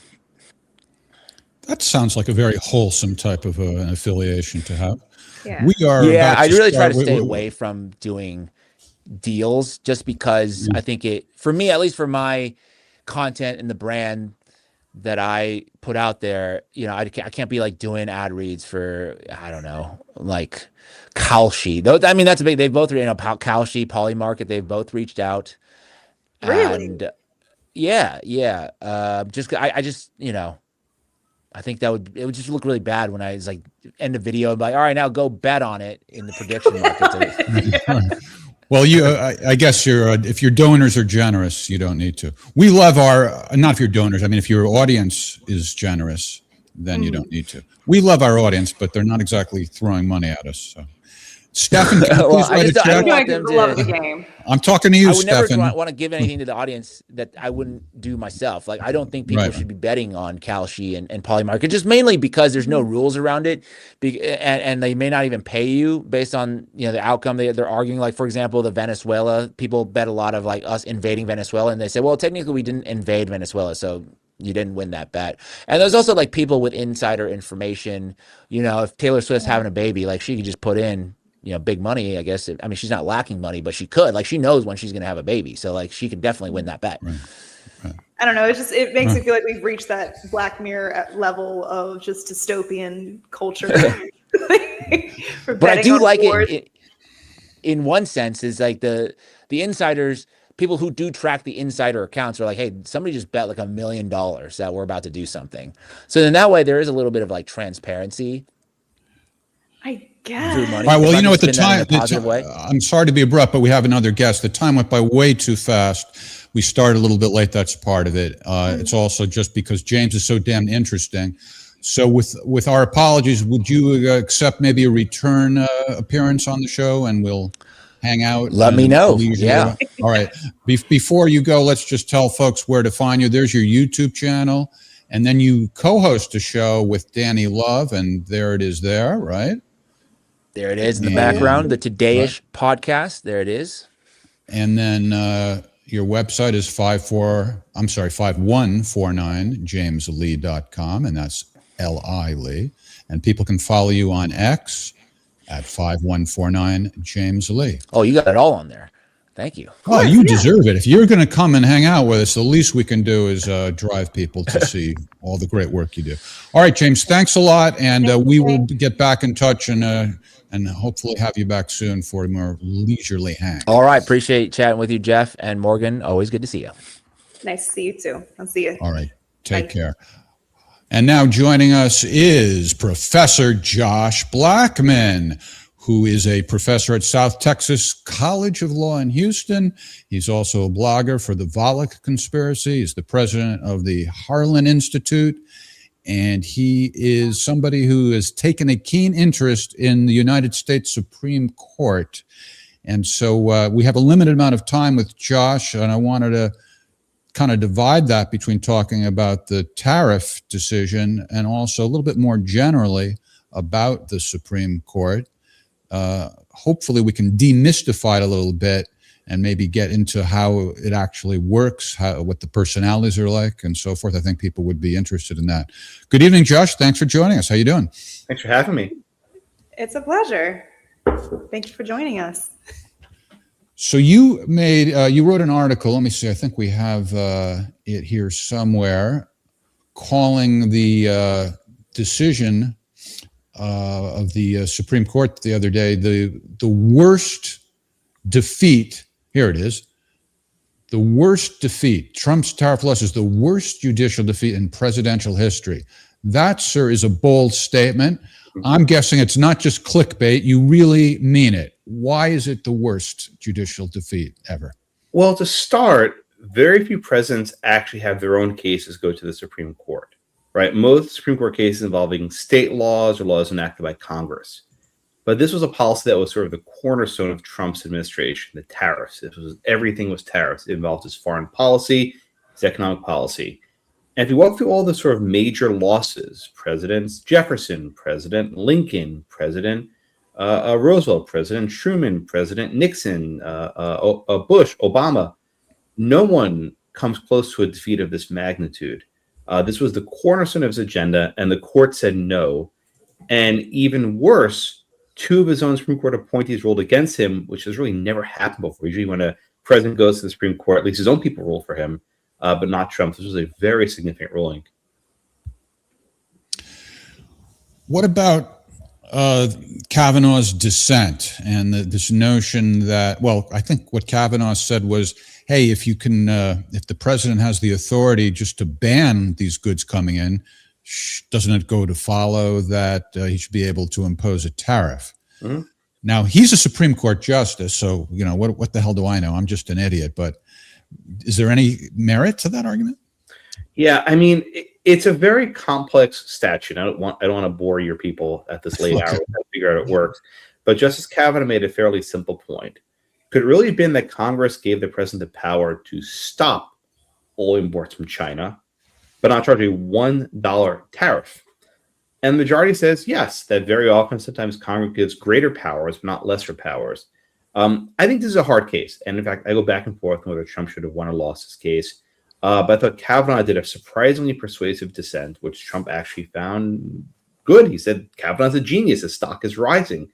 That sounds like a very wholesome type of an affiliation to have. Yeah. We are. Yeah, I really try to stay away from doing deals just because I think for me, at least for my content and the brand that I put out there, I can't be like doing ad reads for, I don't know, like Kalshi. I mean, that's a big, they've both, Kalshi, Polymarket, they've both reached out. Really? And yeah. I think it would just look really bad when I was like end a video and be like, all right, now go bet on it in the prediction market. Well, I guess if your donors are generous, you don't need to. We love not if your donors, I mean, if your audience is generous, then you don't need to. We love our audience, but they're not exactly throwing money at us. So. Stefan, can you please write a check? I want them to love the game. I'm talking to you, Stefan. I would never want to give anything to the audience that I wouldn't do myself. Like, I don't think people should be betting on Kalshi and Polymarket, just mainly because there's no rules around it, and they may not even pay you based on the outcome. They're arguing, like, for example, the Venezuela people bet a lot of like us invading Venezuela, and they say, well, technically we didn't invade Venezuela, so you didn't win that bet. And there's also like people with insider information. If Taylor Swift's having a baby, like she could just put in big money, I guess. I mean, she's not lacking money, but she could. Like, she knows when she's going to have a baby. So, like, she could definitely win that bet. Right. I don't know. It makes me feel like we've reached that Black Mirror level of just dystopian culture. But I do like it in one sense, is like the insiders, people who do track the insider accounts are like, hey, somebody just bet like $1 million that we're about to do something. So then that way there is a little bit of like transparency. I guess. All right, well, at the time, I'm sorry to be abrupt, but we have another guest. The time went by way too fast. We started a little bit late. That's part of it. It's also just because James is so damn interesting. So with our apologies, would you accept maybe a return appearance on the show, and we'll hang out? Let me know. Yeah. All right. Before you go, let's just tell folks where to find you. There's your YouTube channel, and then you co-host a show with Danny Love, and there it is there, right? There it is in the background, the Today-ish podcast. There it is. And then your website is 5149jameslee.com, and that's L-I Lee. And people can follow you on X at 5149jameslee. Oh, you got it all on there. Thank you. Well, you deserve it. If you're going to come and hang out with us, the least we can do is drive people to see all the great work you do. All right, James, thanks a lot, and we will get back in touch and hopefully have you back soon for a more leisurely hang. All right, appreciate chatting with you, Jeff and Morgan. Always good to see you. Nice to see you too. I'll see you. All right, take care. And now joining us is Professor Josh Blackman, who is a professor at South Texas College of Law in Houston. He's also a blogger for the Volokh Conspiracy. He's the president of the Harlan Institute. And he is somebody who has taken a keen interest in the United States Supreme Court. And so we have a limited amount of time with Josh, and I wanted to kind of divide that between talking about the tariff decision and also a little bit more generally about the Supreme Court. Hopefully we can demystify it a little bit and maybe get into how it actually works, what the personalities are like, and so forth. I think people would be interested in that. Good evening, Josh. Thanks for joining us. How you doing? Thanks for having me. It's a pleasure. Thank you for joining us. So you wrote an article. Let me see. I think we have it here somewhere, calling the decision of the Supreme Court the other day the worst defeat. Here it is. The worst defeat. Trump's tariff loss is the worst judicial defeat in presidential history. That, sir, is a bold statement. I'm guessing it's not just clickbait. You really mean it. Why is it the worst judicial defeat ever? Well, to start, very few presidents actually have their own cases go to the Supreme Court, right? Most Supreme Court cases involving state laws or laws enacted by Congress. But this was a policy that was sort of the cornerstone of Trump's administration, the tariffs. Everything was tariffs. It involved his foreign policy, his economic policy. And if you walk through all the sort of major losses, Presidents Jefferson, President Lincoln, President Roosevelt, President Truman, President Nixon, Bush, Obama, no one comes close to a defeat of this magnitude. This was the cornerstone of his agenda, and the court said no. And even worse, two of his own Supreme Court appointees ruled against him, which has really never happened before. Usually when a president goes to the Supreme Court, at least his own people rule for him, but not Trump. This was a very significant ruling. What about Kavanaugh's dissent and this notion that, well, I think what Kavanaugh said was, hey, if the president has the authority just to ban these goods coming in, doesn't it go to follow that he should be able to impose a tariff? Mm-hmm. Now, he's a Supreme Court justice, so, what the hell do I know? I'm just an idiot. But is there any merit to that argument? Yeah, I mean, it's a very complex statute. I don't want to bore your people at this late hour to figure out how it works. But Justice Kavanaugh made a fairly simple point. Could it really have been that Congress gave the president the power to stop all imports from China, but not charge a $1 tariff? And the majority says yes, that very often, sometimes Congress gives greater powers, but not lesser powers. I think this is a hard case. And in fact, I go back and forth on whether Trump should have won or lost this case. But I thought Kavanaugh did a surprisingly persuasive dissent, which Trump actually found good. He said Kavanaugh's a genius. His stock is rising.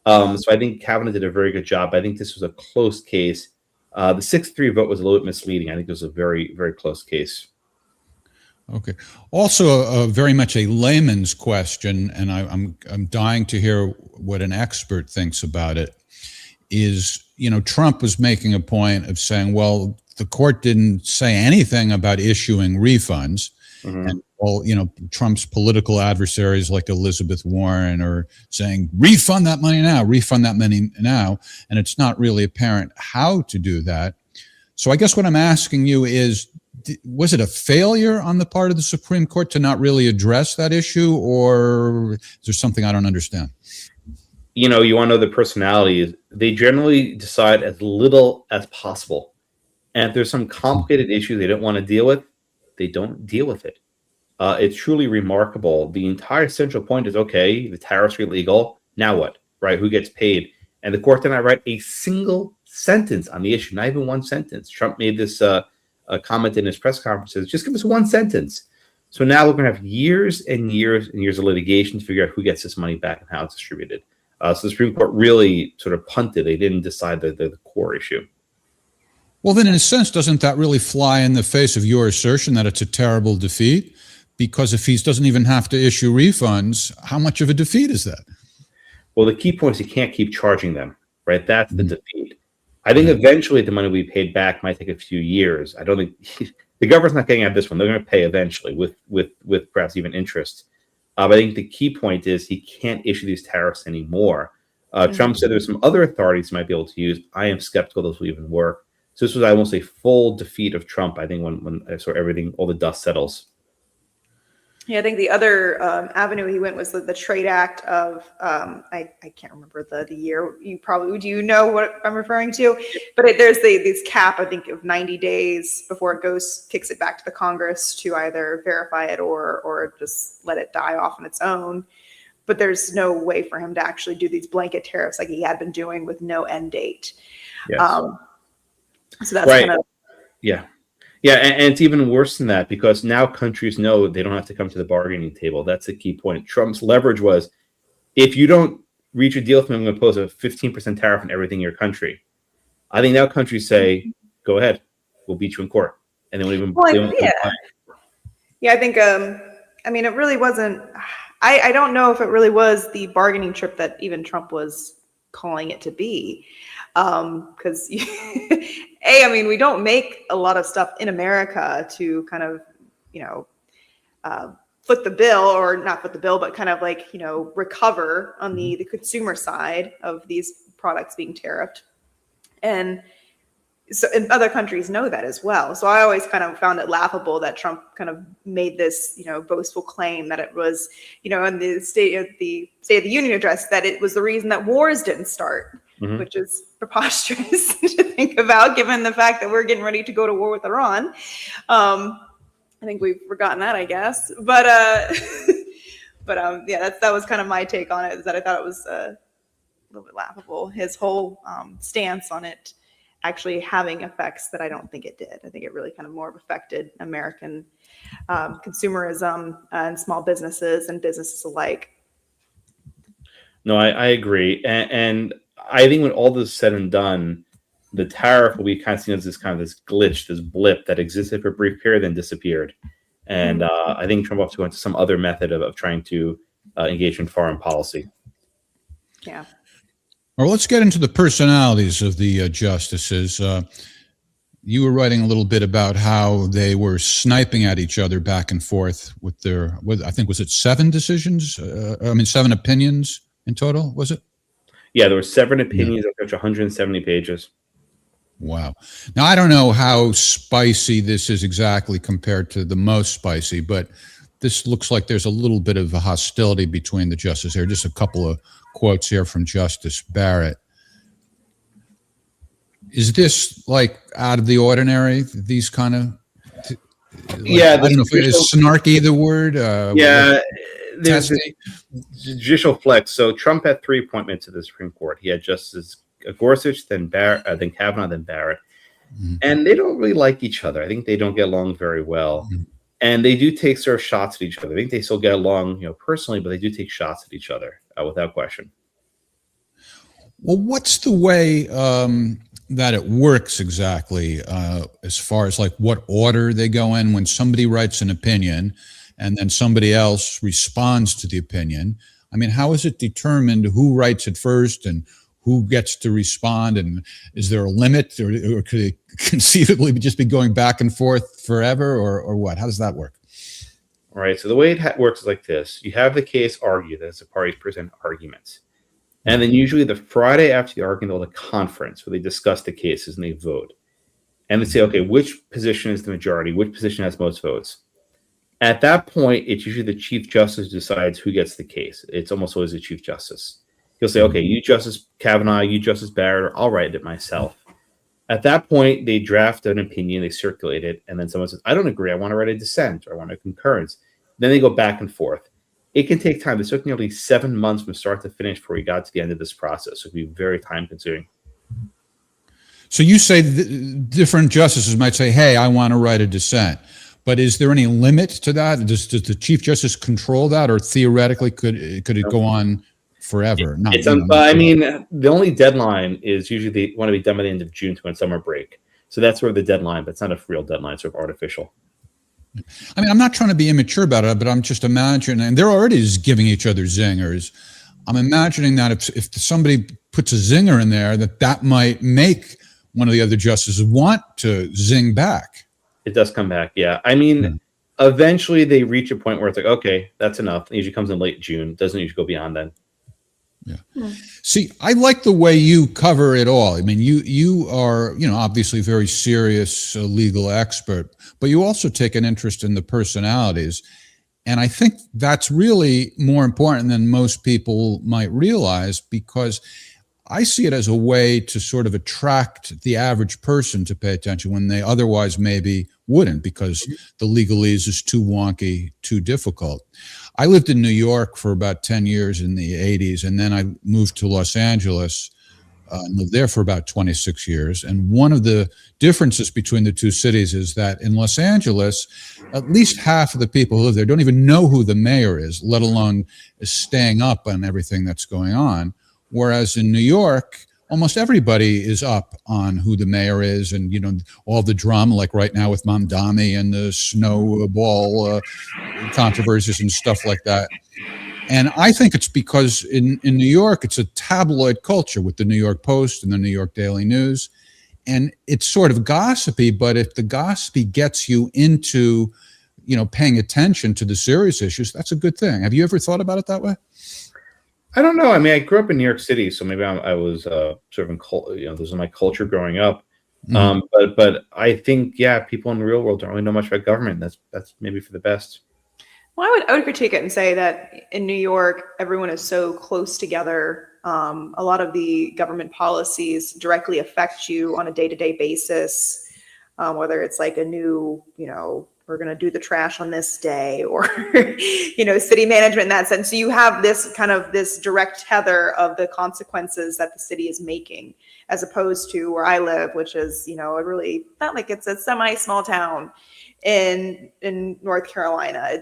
So I think Kavanaugh did a very good job. I think this was a close case. The 6-3 vote was a little bit misleading. I think it was a very, very close case. Okay. Also, very much a layman's question, and I'm dying to hear what an expert thinks about it. Is, Trump was making a point of saying, well, the court didn't say anything about issuing refunds. Mm-hmm. And all, Trump's political adversaries like Elizabeth Warren are saying, refund that money now, refund that money now. And it's not really apparent how to do that. So I guess what I'm asking you is, was it a failure on the part of the Supreme Court to not really address that issue, or is there something I don't understand? You want to know the personalities. They generally decide as little as possible. And if there's some complicated issue they don't want to deal with, they don't deal with it. It's truly remarkable. The entire central point is, okay, the tariffs are illegal. Now what, right? Who gets paid? And the court did not write a single sentence on the issue, not even one sentence. Trump made this comment in his press conferences, just give us one sentence. So now we're going to have years and years and years of litigation to figure out who gets this money back and how it's distributed. So the Supreme Court really sort of punted. They didn't decide the core issue. Well, then, in a sense, doesn't that really fly in the face of your assertion that it's a terrible defeat? Because if he doesn't even have to issue refunds, how much of a defeat is that? Well, the key point is he can't keep charging them, right? That's the defeat. I think eventually the money we paid back might take a few years. I don't think the government's not getting out this one. They're going to pay eventually with perhaps even interest. But I think the key point is he can't issue these tariffs anymore. Trump said there's some other authorities might be able to use. I am skeptical those will even work. So this was, I won't say full defeat of Trump, I think, when I saw everything, all the dust settles. Yeah, I think the other avenue he went was the Trade Act of I can't remember the year. Do you know what I'm referring to? But there's this cap, I think, of 90 days before it kicks it back to the Congress to either verify it or just let it die off on its own. But there's no way for him to actually do these blanket tariffs like he had been doing with no end date. Yes. So that's right. kind of Yeah, and it's even worse than that because now countries know they don't have to come to the bargaining table. That's the key point. Trump's leverage was, if you don't reach a deal with me, I'm going to impose a 15% tariff on everything in your country. I think now countries say, go ahead, we'll beat you in court. And they won't even... Yeah, I think, I mean, it really wasn't... I don't know if it really was the bargaining trip that even Trump was calling it to be. Because I mean, we don't make a lot of stuff in America to kind of, foot the bill, or not foot the bill, but kind of like, recover on the consumer side of these products being tariffed. And so, and other countries know that as well. So I always kind of found it laughable that Trump kind of made this, boastful claim that it was, in the State of the Union address, that it was the reason that wars didn't start. Mm-hmm. Which is preposterous to think about, given the fact that we're getting ready to go to war with Iran. I think we've forgotten that, I guess. But yeah, that was kind of my take on it. Is that I thought it was a little bit laughable. His whole stance on it actually having effects that I don't think it did. I think it really kind of more affected American consumerism and small businesses and businesses alike. No, I agree, and I think when all this is said and done, the tariff will be kind of seen as this glitch, this blip that existed for a brief period, then disappeared. And I think Trump will have to go into some other method of trying to engage in foreign policy. Yeah. Well, let's get into the personalities of the justices. You were writing a little bit about how they were sniping at each other back and forth with I think, was it 7 decisions? 7 opinions in total, was it? Yeah, there were 7 opinions, of 170 pages. Wow. Now, I don't know how spicy this is exactly compared to the most spicy, but this looks like there's a little bit of a hostility between the justices here. Just a couple of quotes here from Justice Barrett. Is this like out of the ordinary, these kind of... I don't know if it is snarky, the word. There's judicial flex. So Trump had 3 appointments to the Supreme Court. He had Justice Gorsuch, then Kavanaugh, then Barrett. Mm-hmm. And they don't really like each other. I think they don't get along very well. Mm-hmm. And they do take sort of shots at each other. I think they still get along, personally, but they do take shots at each other without question. Well, what's the way that it works exactly as far as like what order they go in when somebody writes an opinion and then somebody else responds to the opinion? I mean, how is it determined who writes it first and who gets to respond? And is there a limit, or could it conceivably just be going back and forth forever, or what? How does that work? All right. So the way it works is like this. You have the case argued as the parties present arguments. And then usually the Friday after the argument, they'll have a conference where they discuss the cases and they vote. And they say, okay, which position is the majority? Which position has most votes? At that point, it's usually the Chief Justice who decides who gets the case. It's almost always the Chief Justice. He'll say, okay, you Justice Kavanaugh, you Justice Barrett, or I'll write it myself. At that point, they draft an opinion, they circulate it, and then someone says, I don't agree, I want to write a dissent, or I want a concurrence. Then they go back and forth. It can take time. It took nearly 7 months from start to finish before we got to the end of this process. So it would be very time-consuming. So you say different justices might say, hey, I want to write a dissent. But is there any limit to that? Does the Chief Justice control that, or theoretically could it go on forever? I mean, the only deadline is usually they want to be done by the end of June to win summer break. So that's sort of the deadline, but it's not a real deadline, it's sort of artificial. I mean, I'm not trying to be immature about it, but I'm just imagining, and they're already giving each other zingers. I'm imagining that if somebody puts a zinger in there, that might make one of the other justices want to zing back. It does come back, yeah. I mean, Eventually they reach a point where it's like, okay, that's enough. It usually comes in late June. Doesn't usually go beyond then. Yeah. See, I like the way you cover it all. I mean, you are, obviously a very serious legal expert, but you also take an interest in the personalities. And I think that's really more important than most people might realize, because I see it as a way to sort of attract the average person to pay attention when they otherwise maybe wouldn't, because the legalese is too wonky, too difficult. I lived in New York for about 10 years in the 80s, and then I moved to Los Angeles and lived there for about 26 years. And one of the differences between the two cities is that in Los Angeles, at least half of the people who live there don't even know who the mayor is, let alone staying up on everything that's going on. Whereas in New York, almost everybody is up on who the mayor is, and all the drama, like right now with Mamdani and the snowball controversies and stuff like that. And I think it's because in New York, it's a tabloid culture with the New York Post and the New York Daily News, and it's sort of gossipy. But if the gossipy gets you into, paying attention to the serious issues, that's a good thing. Have you ever thought about it that way? I don't know. I mean, I grew up in New York City, so maybe I was sort of this is my culture growing up. But I think, people in the real world don't really know much about government. That's maybe for the best. Well, I would critique it and say that in New York, everyone is so close together. A lot of the government policies directly affect you on a day-to-day basis, whether it's like a new, we're going to do the trash on this day, or, city management in that sense. So you have this direct tether of the consequences that the city is making, as opposed to where I live, which is, really not like it's a semi-small town in North Carolina.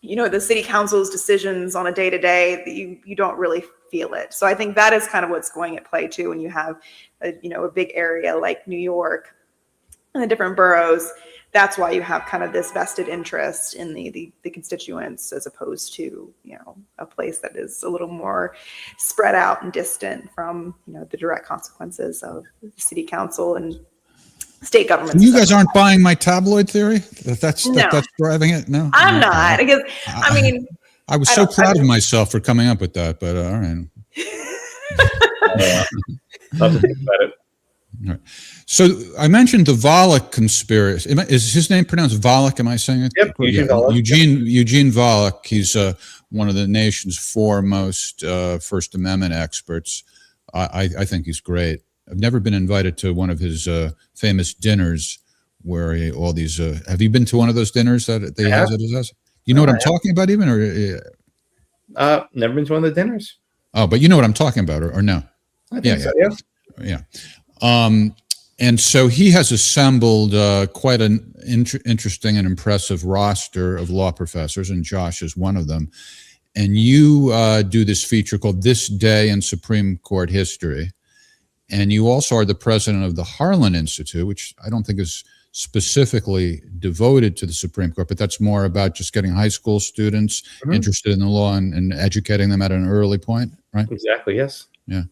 The city council's decisions on a day-to-day, you don't really feel it. So I think that is kind of what's going at play too, when you have a big area like New York and the different boroughs. That's why you have kind of this vested interest in the constituents, as opposed to, a place that is a little more spread out and distant from, the direct consequences of the city council and state government. You guys aren't buying my tabloid theory? That's driving it? No, I'm not, because I was so proud of myself for coming up with that, but all right. Love to think about it. All right. So I mentioned the Volokh conspiracy. Is his name pronounced Volokh? Am I saying it? Yep, Eugene Volokh. Eugene Volokh. He's one of the nation's foremost First Amendment experts. I think he's great. I've never been invited to one of his famous dinners where all these. Have you been to one of those dinners that they have at his house? You know what I'm talking about, even, or? Never been to one of the dinners. Oh, but you know what I'm talking about, or no? I think so, yeah. And so he has assembled quite an interesting and impressive roster of law professors, and Josh is one of them. And you do this feature called This Day in Supreme Court History. And you also are the president of the Harlan Institute, which I don't think is specifically devoted to the Supreme Court, but that's more about just getting high school students interested in the law and educating them at an early point, right? Exactly, yes. Yeah.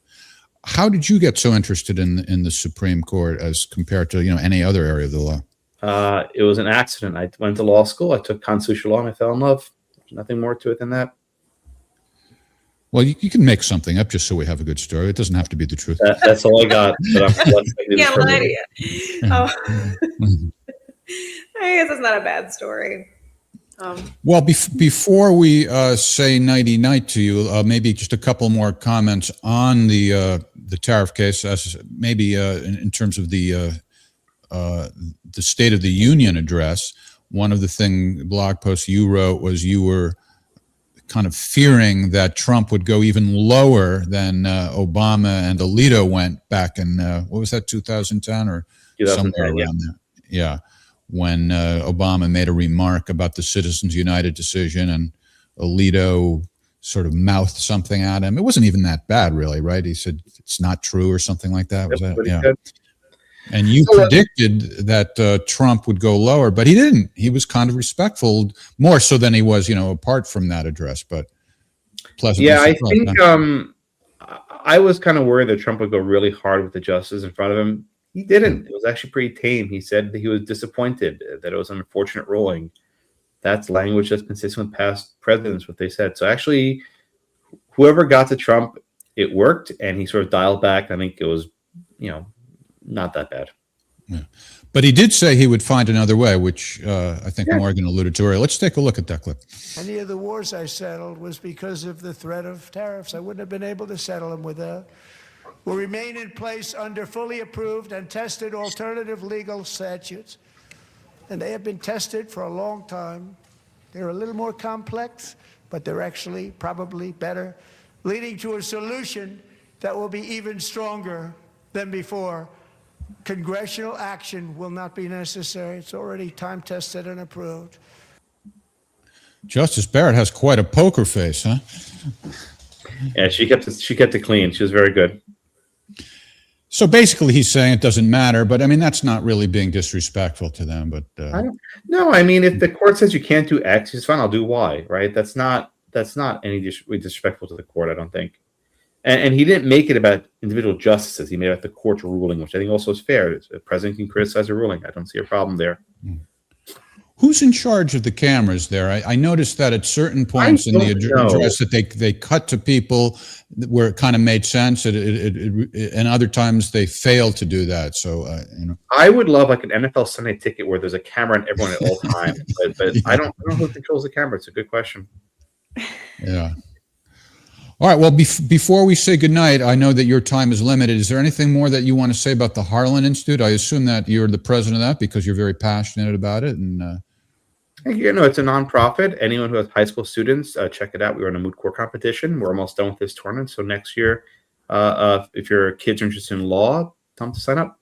How did you get so interested in the Supreme Court as compared to any other area of the law? It was an accident. I went to law school. I took constitutional law and I fell in love. There's nothing more to it than that. Well, you can make something up just so we have a good story. It doesn't have to be the truth. That's all I got. But I'm yeah, lie to you. Oh. I guess it's not a bad story. Well, before we say nighty-night to you, maybe just a couple more comments on the tariff case, as maybe in terms of the State of the Union address. One of the blog posts you wrote was you were kind of fearing that Trump would go even lower than Obama and Alito went back in, what was that, 2010 or somewhere around there? Yeah. When Obama made a remark about the Citizens United decision and Alito sort of mouthed something at him. It wasn't even that bad, really, right? He said, it's not true or something like that. Was that? Yeah. Good. And you predicted that Trump would go lower, but he didn't. He was kind of respectful, more so than he was, apart from that address. But pleasant. Yeah, I think I was kind of worried that Trump would go really hard with the justices in front of him. He didn't. It was actually pretty tame. He said that he was disappointed, that it was an unfortunate ruling. That's language that's consistent with past presidents, what they said. So actually, whoever got to Trump, it worked, and he sort of dialed back. I think it was, not that bad. Yeah. But he did say he would find another way, which I think Morgan alluded to earlier. Let's take a look at that clip. Any of the wars I settled was because of the threat of tariffs. I wouldn't have been able to settle them without. Will remain in place under fully approved and tested alternative legal statutes. And they have been tested for a long time. They're a little more complex, but they're actually probably better, leading to a solution that will be even stronger than before. Congressional action will not be necessary. It's already time tested and approved. Justice Barrett has quite a poker face, huh? Yeah, she kept it clean. She was very good. So basically, he's saying it doesn't matter, but I mean that's not really being disrespectful to them. But no, I mean if the court says you can't do X, it's fine. I'll do Y. Right? That's not any disrespectful to the court. I don't think. And he didn't make it about individual justices. He made it about the court's ruling, which I think also is fair. The president can criticize a ruling. I don't see a problem there. Who's in charge of the cameras there? I noticed that at certain points in the address that they cut to people where it kind of made sense, and other times they failed to do that. So, I would love like an NFL Sunday ticket where there's a camera on everyone at all times. But I don't know who controls the camera. It's a good question. Yeah. All right. Well, before we say goodnight, I know that your time is limited. Is there anything more that you want to say about the Harlan Institute? I assume that you're the president of that because you're very passionate about it. And it's a nonprofit. Anyone who has high school students, check it out. We run a moot court competition. We're almost done with this tournament. So next year, if your kids are interested in law, tell them to sign up.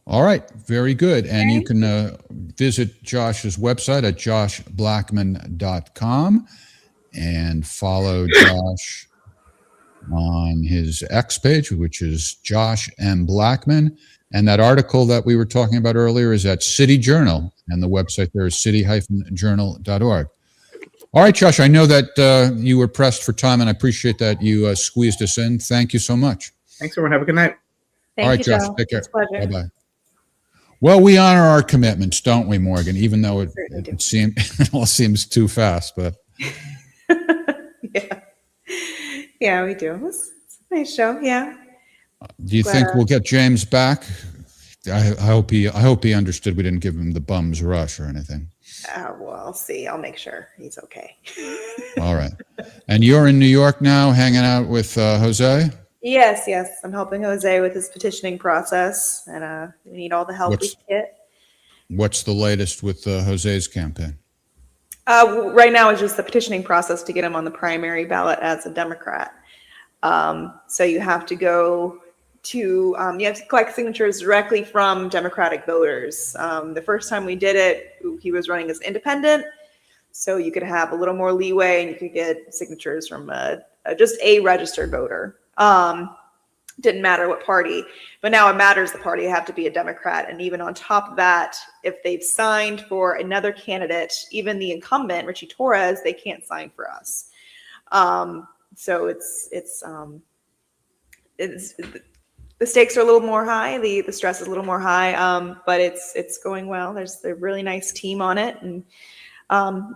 All right. Very good. And you can visit Josh's website at joshblackman.com. And follow Josh on his X page, which is Josh M. Blackman. And that article that we were talking about earlier is at City Journal, and the website there is city-journal.org. All right, Josh, I know that you were pressed for time, and I appreciate that you squeezed us in. Thank you so much. Thanks, everyone. Have a good night. Thank All right, you, Josh, Joe. take care. It's a pleasure. Bye-bye. Well, we honor our commitments, don't we, Morgan? Even though it all seems too fast, but... Yeah, we do. It's a nice show. Yeah. Do you think we'll get James back? I hope he understood we didn't give him the bum's rush or anything. Well, I'll see. I'll make sure he's okay. All right. And you're in New York now, hanging out with Jose? Yes. I'm helping Jose with his petitioning process, and we need all the help we can get. What's the latest with Jose's campaign? Right now, it's just the petitioning process to get him on the primary ballot as a Democrat. So you have to go to, you have to collect signatures directly from Democratic voters. The first time we did it, he was running as independent. So you could have a little more leeway and you could get signatures from just a registered voter. Didn't matter what party, but now it matters the party. They have to be a Democrat. And even on top of that, if they've signed for another candidate, even the incumbent, Richie Torres, they can't sign for us. So it's the stakes are a little more high. The stress is a little more high, but it's going well. There's a really nice team on it. And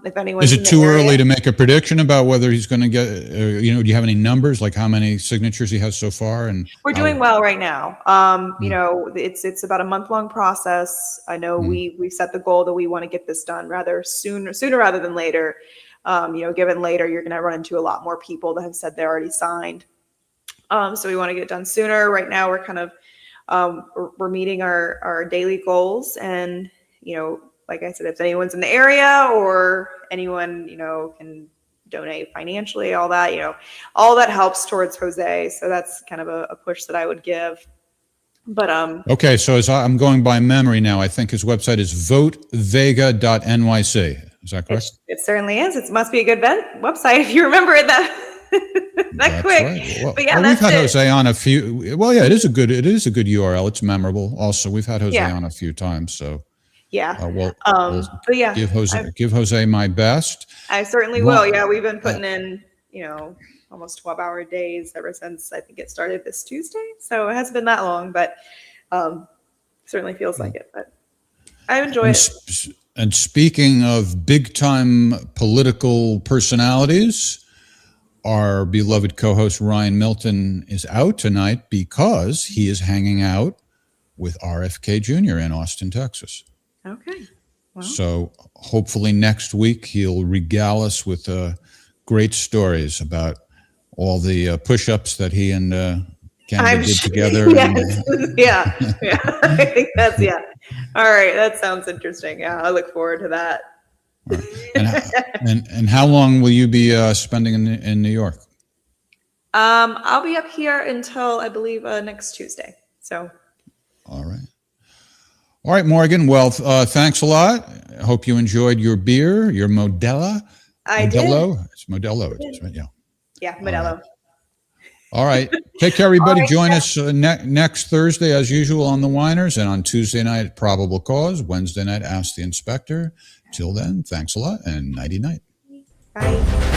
if anyone is it too early to make a prediction about whether he's going to get, do you have any numbers, like how many signatures he has so far? And we're doing well right now. It's about a month-long process. I know we set the goal that we want to get this done sooner rather than later. Given later, you're going to run into a lot more people that have said they're already signed. So we want to get it done sooner. Right now, we're kind of we're meeting our daily goals, and like I said, if anyone's in the area or anyone, can donate financially, all that, all that helps towards Jose. So that's kind of a push that I would give. But okay, so as I'm going by memory now, I think his website is votevega.nyc. Is that correct? It certainly is. It must be a good website if you remember it that quick. Right. Well, but yeah, we've had Jose on a few. Well, yeah, it is a good URL. It's memorable. Also, we've had Jose on a few times. So yeah. We'll but yeah, give Jose my best. I certainly will. Yeah, we've been putting in, almost 12-hour days ever since I think it started this Tuesday. So it hasn't been that long, but certainly feels like it. But I enjoy it. And speaking of big-time political personalities, our beloved co-host Ryan Milton is out tonight because he is hanging out with RFK Jr. in Austin, Texas. Okay. Well. So hopefully next week he'll regale us with great stories about all the push-ups that he and Canada did together. Yes. Yeah. I think that's All right. That sounds interesting. Yeah, I look forward to that. Right. And how long will you be spending in New York? I'll be up here until I believe next Tuesday. So. All right, Morgan. Well, thanks a lot. I hope you enjoyed your beer, your Modelo. I Modelo. did. It's Modelo. It is, right? Yeah. Yeah, Modelo. All right. Take care, everybody. Right, Join us next Thursday, as usual, on The Whiners, and on Tuesday night, Probable Cause. Wednesday night, Ask the Inspector. Till then, thanks a lot, and nighty-night. Bye.